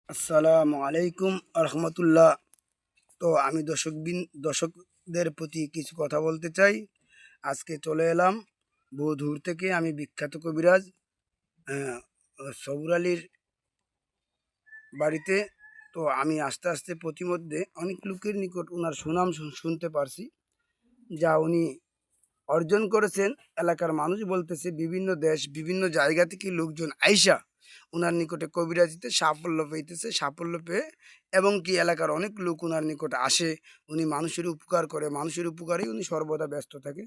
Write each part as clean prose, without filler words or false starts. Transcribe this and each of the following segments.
আসসালামু আলাইকুম রহমতুল্লাহ। তো আমি দর্শকদের প্রতি কিছু কথা বলতে চাই। আজকে চলে এলাম বহু দূর থেকে। আমি বিখ্যাত কবিরাজ আহ, সবুর আলীর বাড়িতে। তো আমি আস্তে আস্তে প্রতিমধ্যে অনেক লোকের নিকট ওনার সুনাম শুনতে পারছি, যা উনি অর্জন করেছেন। এলাকার মানুষ বলতেছে বিভিন্ন দেশ বিভিন্ন জায়গা থেকে লোকজন আইসা ওনার নিকটে কবিরাজিতে সাফল্য পেয়ে, এবং কি এলাকার অনেক লোক ওনার নিকটে আসে। উনি মানুষের উপকার করে, মানুষের উপকারেই উনি সর্বদা ব্যস্ত থাকে।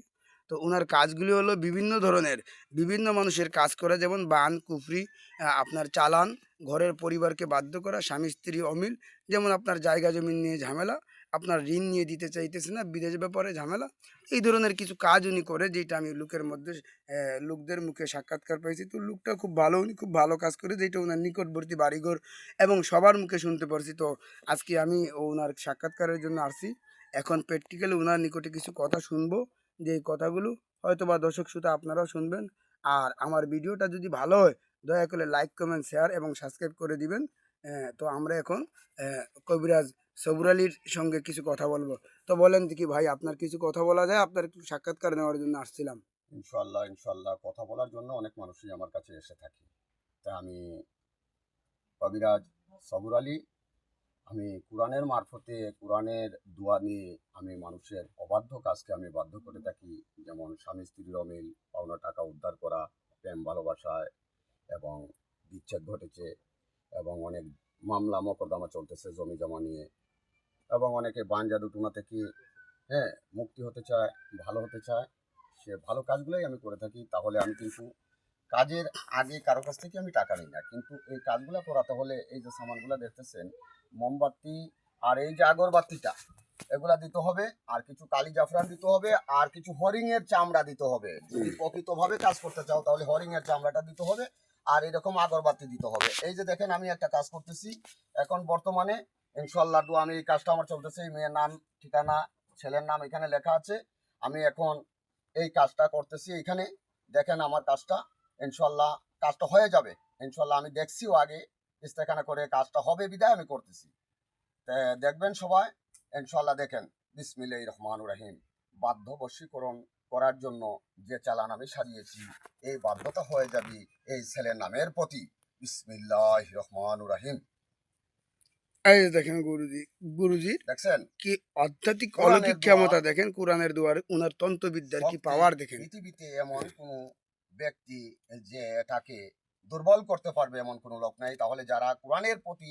তো ওনার কাজগুলি হলো বিভিন্ন ধরনের, বিভিন্ন মানুষের কাজ করা, যেমন বান কুফরি, আপনার চালান, ঘরের পরিবারকে বাধ্য করা, স্বামী স্ত্রী অমিল, যেমন আপনার জায়গা জমি নিয়ে ঝামেলা, আপনার ঋণ নিয়ে দিতে চাইতেছে না, বিদেশ ব্যাপারে ঝামেলা। এই ধরনের কিছু কাজ উনি করে, যেটা আমি লোকের মধ্যে লোকদের মুখে সাক্ষাৎকার পেয়েছি। তো লোকটা খুব ভালো, উনি খুব ভালো কাজ করে, যেটা ওনার নিকটবর্তী বাড়িঘর এবং সবার মুখে শুনতে পারছি। তো আজকে আমি ওনার সাক্ষাৎকারের জন্য আসছি। এখন প্র্যাকটিক্যালি ওনার নিকটে কিছু কথা শুনবো, যে এই কথাগুলো হয়তো বা দর্শক শ্রোতা আপনারাও শুনবেন। আর আমার ভিডিওটা যদি ভালো হয়, দয়া করে লাইক কমেন্ট শেয়ার এবং সাবস্ক্রাইব করে দিবেন। তো আমরা এখন কবিরাজ সবুর আলীর সঙ্গে কিছু কথা বলবো। তো বলেন দেখি ভাই, আপনার কিছু কথা বলা যায়? আপনার একটু সাক্ষাৎকার নেওয়ার জন্য আসছিলাম। ইনশাল্লাহ ইনশাল্লাহ কথা বলার জন্য অনেক মানুষই আমার কাছে এসে থাকে। তা আমি কবিরাজ সবুর আলী। আমি কোরআনের মারফতে কোরআনের দোয়া নিয়ে আমি মানুষের অবাধ্য কাজকে আমি বাধ্য করে থাকি। যেমন স্বামী স্ত্রীর অমিল, পাওনা টাকা উদ্ধার করা, প্রেম ভালোবাসায় এবং বিচ্ছেদ ঘটেছে, এবং অনেক মামলা মকদ্দমা চলতেছে জমি জমা নিয়ে, এবং অনেকে বান জাদুটুনা থেকে মুক্তি হতে চায়, ভালো হতে চায়। সে ভালো কাজগুলোই আমি করে থাকি। তাহলে আমি কিন্তু কাজের আগে কারো কাছ থেকে আমি টাকা নিই না, কিন্তু এই কাজগুলো করাতে হলে এই যে সামানগুলো দেখতেছেন, মোমবাতি আর এই যে আগরবাতিটা, এগুলা দিতে হবে, আর কিছু কালি জাফরান দিতে হবে, আর কিছু হরিণের চামড়া দিতে হবে। যদি প্রকৃতভাবে কাজ করতে চাও তাহলে হরিণের চামড়াটা দিতে হবে, আর এরকম আগরবাতি দিতে হবে। এই যে দেখেন আমি একটা কাজ করতেছি এখন বর্তমানে, ইনশাল্লাহ আমি এই কাজটা আমার চলতেছে। এই মেয়ের নাম, ঠিকানা, ছেলের নাম এখানে লেখা আছে। আমি এখন এই কাজটা করতেছি এখানে। দেখেন আমার কাজটা, ইনশাল্লাহ কাজটা হয়ে যাবে। ইনশাল্লাহ আমি দেখছিও আগে ইস্তেখানা করে, কাজটা হবে বিদায় আমি করতেছি। দেখবেন সবাই, ইনশাল্লাহ দেখেন। বিসমিল্লাহির রহমানির রহিম। বাধ্য বশীকরণ করার জন্য যে চালান আমি সাজিয়েছি, এই বাধ্যতা হয়ে যাবে এই ছেলের নামের প্রতি। বিসমিল্লাহির রহমানির রহিম। এই যে দেখেন গুরুজির দেখছেন কি আধ্যাত্মিক কোরআনের অলৌকিক দোয়া। ক্ষমতা, দেখেন কোরআনের দুয়ারে উনার তন্ত্রবিদ্যার কি শক্তি পাওয়ার দেখেন। পৃথিবীতে এমন কোনো ব্যক্তি যে এটাকে দুর্বল করতে পারবে এমন কোনো লোক নাই। তাহলে যারা কোরআনের প্রতি